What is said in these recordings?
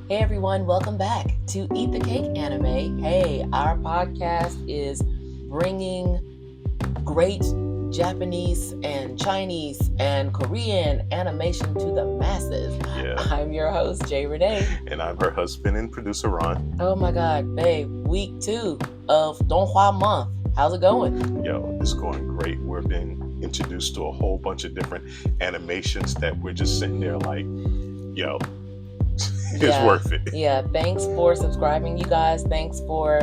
Hey everyone, welcome back to Eat the Cake Anime. Hey, our podcast is bringing great Japanese and Chinese and Korean animation to the masses. Yeah. I'm your host, Jay Renee. And I'm her husband and producer, Ron. Oh my God, babe, week 2 of Donghua month. How's it going? Yo, it's going great. We've been introduced to a whole bunch of different animations that we're just sitting there like, yo, it's worth it. Yeah, thanks for subscribing, you guys. Thanks for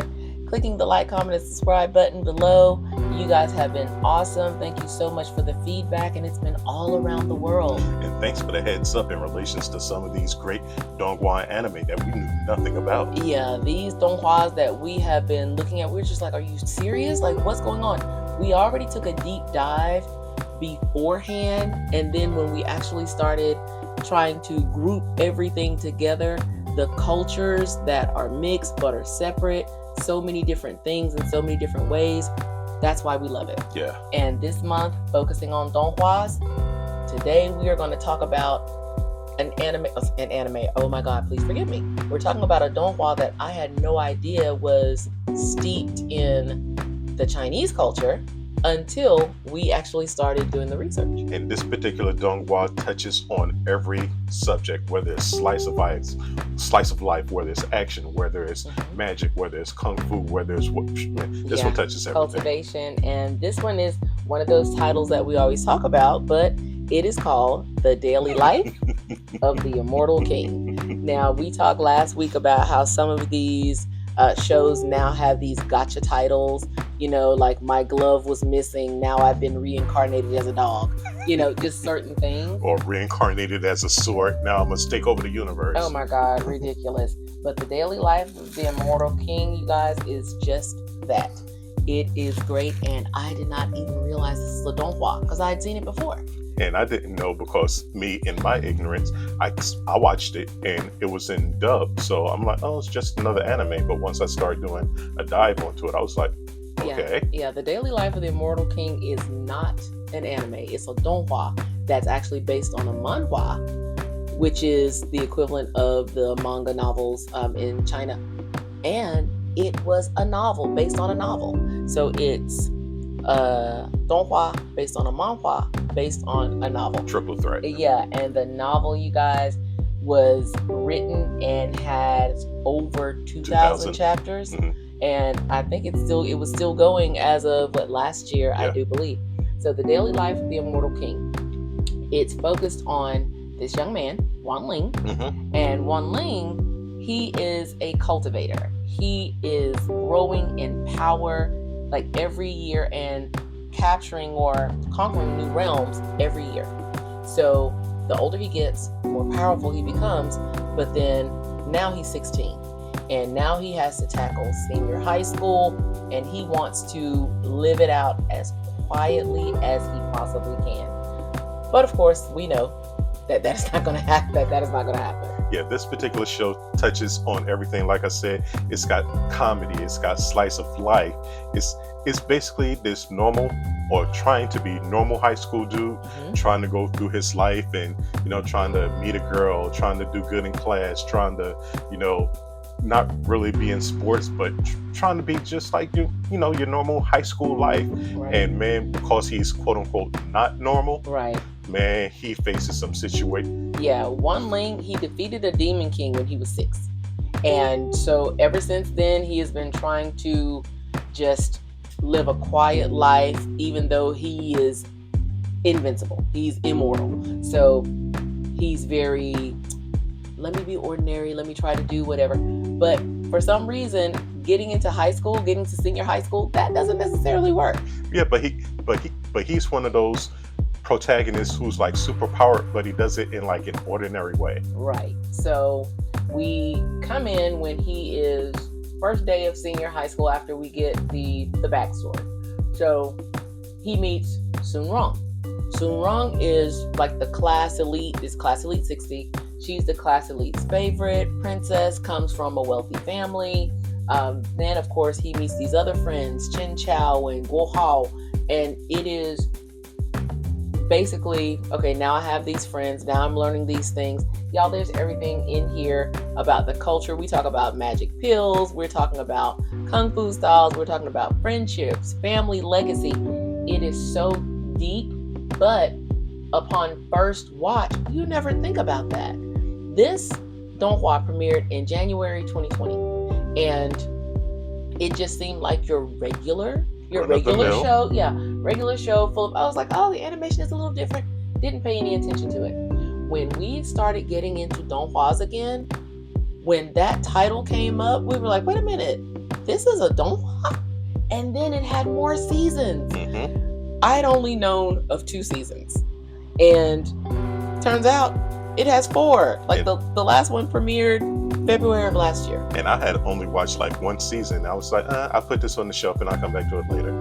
clicking the like, comment, and subscribe button below. You guys have been awesome. Thank you so much for the feedback, and it's been all around the world. And thanks for the heads up in relations to some of these great Donghua anime that we knew nothing about. Yeah, these Donghuas that we have been looking at, we're just like, are you serious? Like, what's going on? We already took a deep dive beforehand, and then when we actually started trying to group everything together, the cultures that are mixed but are separate, so many different things in so many different ways. That's why we love it. Yeah. And this month, focusing on Donghuas, today we are going to talk about an anime. Oh my God, please forgive me. We're talking about a Donghua that I had no idea was steeped in the Chinese culture until we actually started doing the research. And this particular Donghua touches on every subject, whether it's slice of life, whether it's action, whether it's magic, whether it's kung fu, whether it's this one touches everything. Cultivation. And this one is one of those titles that we always talk about, but it is called The Daily Life of the Immortal King. Now, we talked last week about how some of these shows now have these gotcha titles, like my glove was missing, now I've been reincarnated as a dog, just certain things. Or reincarnated as a sword, now I must take over the universe. Oh my God, ridiculous. But The Daily Life of the Immortal King, you guys, is just that. It is great, and I did not even realize this is a Donghua because I had seen it before. And I didn't know because me, in my ignorance, I watched it and it was in dub. So I'm like, oh, it's just another anime. But once I started doing a dive onto it, I was like, okay. Yeah, The Daily Life of the Immortal King is not an anime. It's a Donghua that's actually based on a manhwa, which is the equivalent of the manga novels in China. And it was a novel based on a novel. So it's Donghua based on a manhwa based on a novel. Triple threat. Yeah, and the novel, you guys, was written and had over 2,000 chapters. Mm-hmm. And I think it was still going as of last year, yeah. I do believe. So The Daily Life of the Immortal King, it's focused on this young man, Wan Ling. Mm-hmm. And Wan Ling, he is a cultivator. He is growing in power like every year and capturing or conquering new realms every year. So the older he gets, the more powerful he becomes. But then now he's 16. And now he has to tackle senior high school, and he wants to live it out as quietly as he possibly can. But of course, we know that is not going to happen. That is not going to happen. Yeah, this particular show touches on everything. Like I said, it's got comedy, it's got slice of life. It's basically this normal or trying to be normal high school dude, trying to go through his life and, trying to meet a girl, trying to do good in class, trying to, not really be in sports, but trying to be just like your normal high school life. Right. And man, because he's quote unquote not normal, right? Man, he faces some situation. Yeah, Wan Ling, he defeated a demon king when he was 6, and so ever since then he has been trying to just live a quiet life, even though he is invincible. He's immortal, so he's very, let me be ordinary, let me try to do whatever. But for some reason, getting into senior high school, that doesn't necessarily work. Yeah, but he's one of those protagonists who's like super powered, but he does it in like an ordinary way. Right. So we come in when he is first day of senior high school after we get the backstory. So he meets Sun Rong. Sun Rong is like the class elite, is class elite 60. She's the class elite's favorite princess, comes from a wealthy family. Then, of course, he meets these other friends, Chen Chao and Guo Hao, and it is basically, okay, now I have these friends. Now I'm learning these things. Y'all, there's everything in here about the culture. We talk about magic pills. We're talking about kung fu styles. We're talking about friendships, family legacy. It is so deep, but upon first watch, you never think about that. This Donghua premiered in January 2020, and it just seemed like your regular show. Yeah, regular show full of, I was like, oh, the animation is a little different. Didn't pay any attention to it. When we started getting into Donghua again, when that title came up, we were like, wait a minute, this is a Donghua? And then it had more seasons. Mm-hmm. I'd only known of 2 seasons. And turns out it has 4. Like the last one premiered February of last year. And I had only watched like 1 season. I was like, I'll put this on the shelf and I'll come back to it later.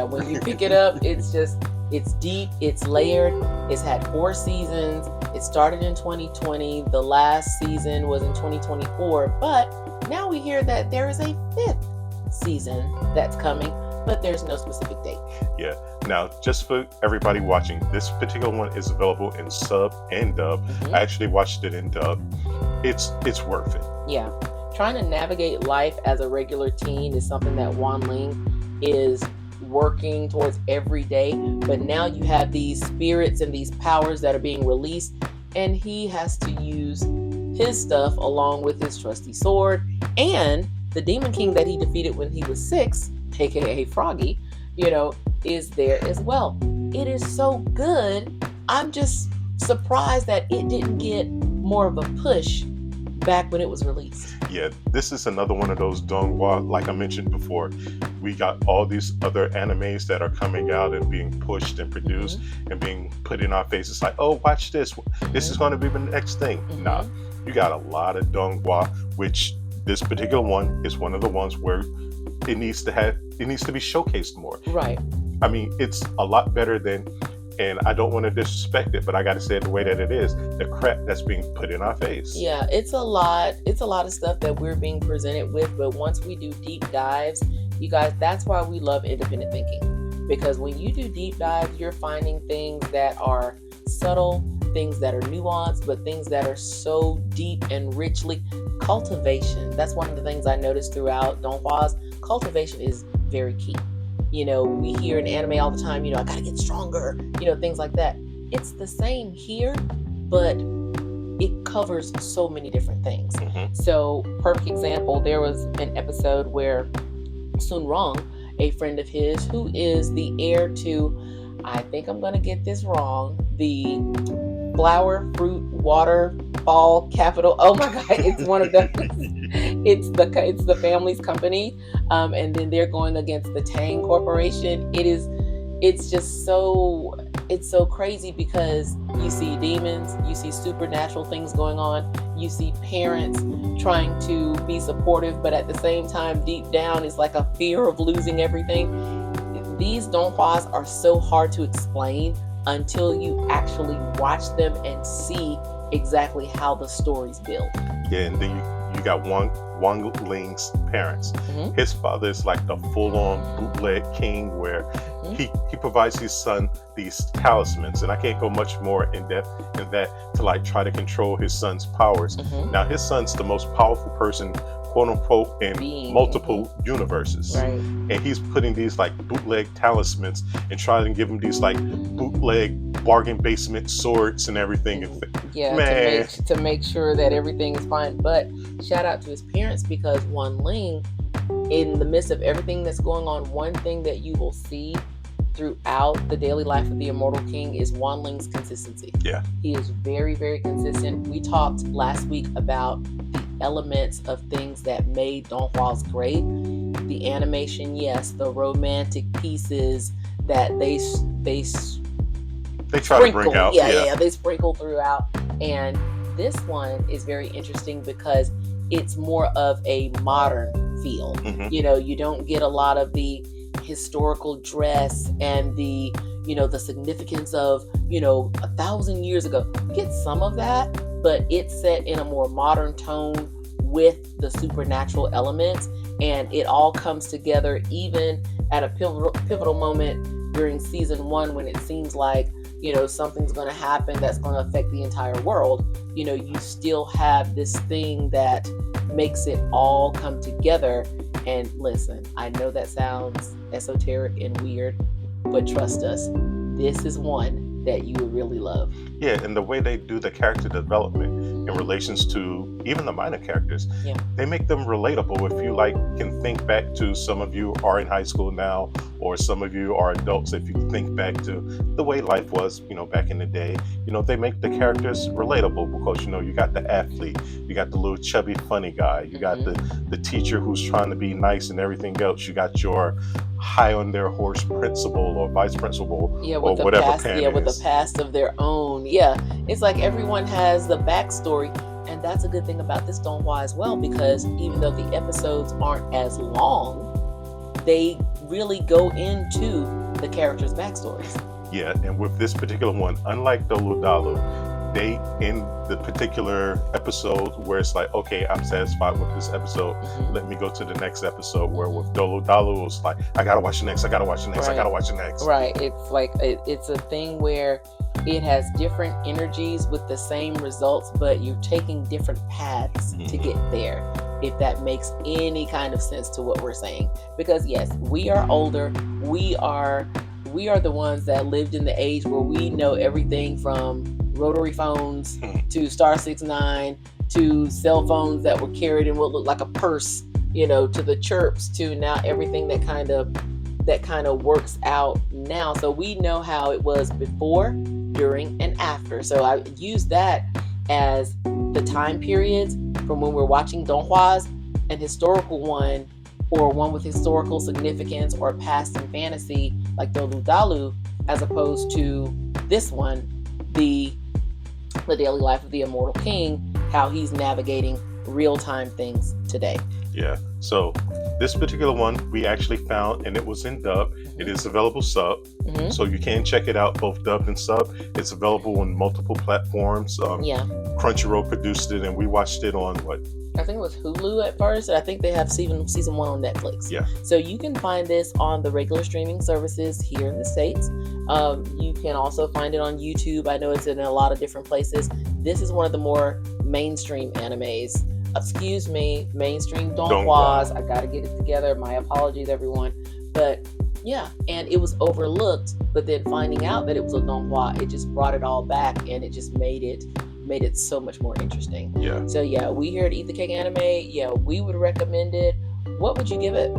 When you pick it up, it's deep, it's layered. It's had 4 seasons. It started in 2020. The last season was in 2024. But now we hear that there is a 5th season that's coming, but there's no specific date. Yeah. Now, just for everybody watching, this particular one is available in sub and dub. Mm-hmm. I actually watched it in dub. It's worth it. Yeah. Trying to navigate life as a regular teen is something that Wan Ling is working towards every day. But now you have these spirits and these powers that are being released, and he has to use his stuff along with his trusty sword and the Demon King that he defeated when he was 6, aka Froggy, is there as well. It is so good. I'm just surprised that it didn't get more of a push back when it was released. Yeah, this is another one of those Donghua, like I mentioned before. We got all these other animes that are coming out and being pushed and produced and being put in our faces like, oh, watch this. This is going to be the next thing. Nah, you got a lot of Donghua, which this particular one is one of the ones where it needs to be showcased more. Right. I mean, it's a lot better than, and I don't want to disrespect it, but I got to say it the way that it is, the crap that's being put in our face. Yeah, it's a lot of stuff that we're being presented with, but once we do deep dives, you guys, that's why we love independent thinking. Because when you do deep dives, you're finding things that are subtle, things that are nuanced, but things that are so deep and richly cultivation. That's one of the things I noticed throughout Donghua. Cultivation is very key. We hear in anime all the time, I gotta get stronger, things like that. It's the same here, but it covers so many different things. So, perfect example, there was an episode where Sun Rong, a friend of his, who is the heir to, I think I'm gonna get this wrong, the flower, fruit, waterfall capital. Oh my God, it's one of the, it's the family's company. And then they're going against the Tang Corporation. It's just so crazy because you see demons, you see supernatural things going on, you see parents trying to be supportive, but at the same time, deep down, it's like a fear of losing everything. These Donghua are so hard to explain until you actually watch them and see exactly how the stories build. Yeah, and then you got Wang Ling's parents. His father is like the full-on bootleg king where he provides his son these talismans, and I can't go much more in depth in that to like try to control his son's powers. Now his son's the most powerful person, quote unquote, in multiple universes. Right. And he's putting these like bootleg talismans and trying to give him these like bootleg bargain basement swords and everything. Yeah, to make sure that everything is fine. But shout out to his parents, because Wan Ling, in the midst of everything that's going on, one thing that you will see throughout the daily life of the Immortal King is Wan Ling's consistency. Yeah. He is very, very consistent. We talked last week about the elements of things that made Donghua great. The animation, yes, the romantic pieces that they try to bring out. Yeah, they sprinkle throughout. And this one is very interesting because it's more of a modern feel. You don't get a lot of the historical dress and the significance of 1,000 years ago. You get some of that, but it's set in a more modern tone with the supernatural elements, and it all comes together even at a pivotal moment during season 1 when it seems like, something's going to happen that's going to affect the entire world, you still have this thing that makes it all come together. And listen, I know that sounds esoteric and weird, but trust us, this is one that you would really love. Yeah, and the way they do the character development in relations to even the minor characters, they make them relatable. If you can think back to, some of you are in high school now, or some of you are adults, if you think back to the way life was, back in the day, they make the characters relatable because, you got the athlete, you got the little chubby funny guy, you got the teacher who's trying to be nice and everything else, you got your high on their horse principal or vice principal, or whatever with the past of their own. It's like everyone has the backstory, and that's a good thing about this donghua as well, because even though the episodes aren't as long, they really go into the characters' backstories. Yeah, and with this particular one, unlike Dolu Dalu, they, in the particular episode where it's like, okay, I'm satisfied with this episode, let me go to the next episode, where with Dolu Dalu, it's like, I gotta watch the next, I gotta watch the next, I gotta watch the next. Right, it's like, it's a thing where it has different energies with the same results, but you're taking different paths to get there, if that makes any kind of sense to what we're saying. Because yes, we are older, we are the ones that lived in the age where we know everything from rotary phones to Star 69 to cell phones that were carried in what looked like a purse, to the chirps, to now everything that kind of works out now. So we know how it was before, during, and after. So I use that as the time periods from when we're watching donghwas, an historical one, or one with historical significance, or past and fantasy like Dolu Dalu, as opposed to this one, the daily life of the Immortal King, how he's navigating real-time things today. Yeah, so this particular one we actually found, and it was in dub. It is available sub, so you can check it out both dubbed and sub. It's available on multiple platforms. Crunchyroll produced it, and we watched it on what? I think it was Hulu at first. I think they have season 1 on Netflix. Yeah. So you can find this on the regular streaming services here in the States. You can also find it on YouTube. I know it's in a lot of different places. This is one of the more mainstream animes. Mainstream donghwas. I gotta get it together. My apologies, everyone. But yeah, and it was overlooked. But then finding out that it was a donghua, it just brought it all back, and it just made it so much more interesting. Yeah. So yeah, we here at Eat the Cake Anime, we would recommend it. What would you give it?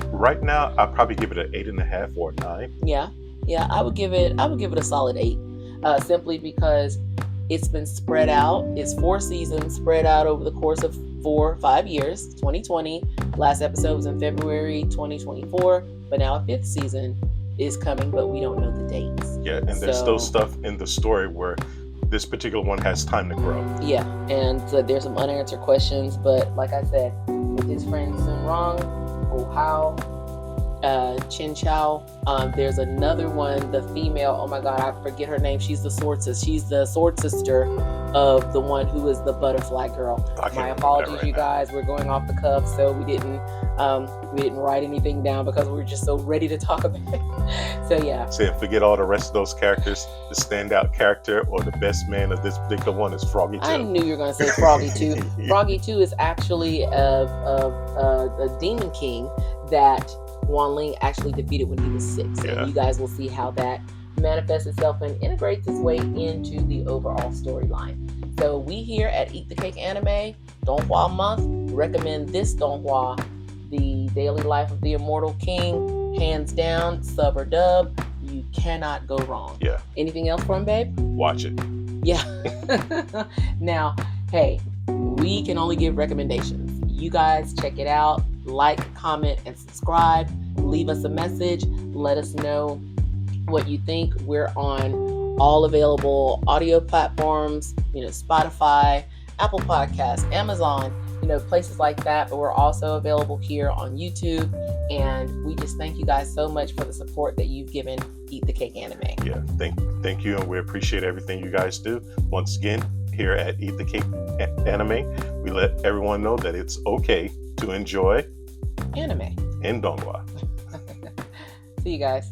Right now, I'd probably give it an 8.5 or a 9. Yeah, I would give it a solid 8. Simply because it's been spread out. It's 4 seasons spread out over the course of 4 or 5 years. 2020, last episode was in February 2024, but now a 5th season is coming, but we don't know the dates. Yeah, and there's still stuff in the story where this particular one has time to grow. Yeah, and there's some unanswered questions, but like I said, with his friend Sun Rong, Ohao, Chin Chow, there's another one, the female, oh my god, I forget her name, she's the sword sister of the one who is the butterfly girl. My apologies, you guys, we're going off the cuff, so we didn't write anything down because we were just so ready to talk about it. So yeah. So forget all the rest of those characters. The standout character or the best man of this particular one is Froggy 2. I knew you were going to say Froggy 2. Froggy 2 is actually a demon king that Wan Ling actually defeated when he was 6. Yeah. And you guys will see how that manifests itself and integrates its way into the overall storyline. So we here at Eat the Cake Anime, Donghua Month, recommend this Donghua, The Daily Life of the Immortal King, hands down, sub or dub. You cannot go wrong. Yeah. Anything else for him, babe? Watch it. Yeah. Now, hey, we can only give recommendations. You guys check it out. Like, comment, and subscribe. Leave us a message. Let us know what you think. We're on all available audio platforms, Spotify, Apple Podcasts, Amazon, places like that. But we're also available here on YouTube. And we just thank you guys so much for the support that you've given Eat the Cake Anime. Yeah, thank you, and we appreciate everything you guys do. Once again, here at Eat the Cake Anime, we let everyone know that it's okay to enjoy anime and donghua. See you guys.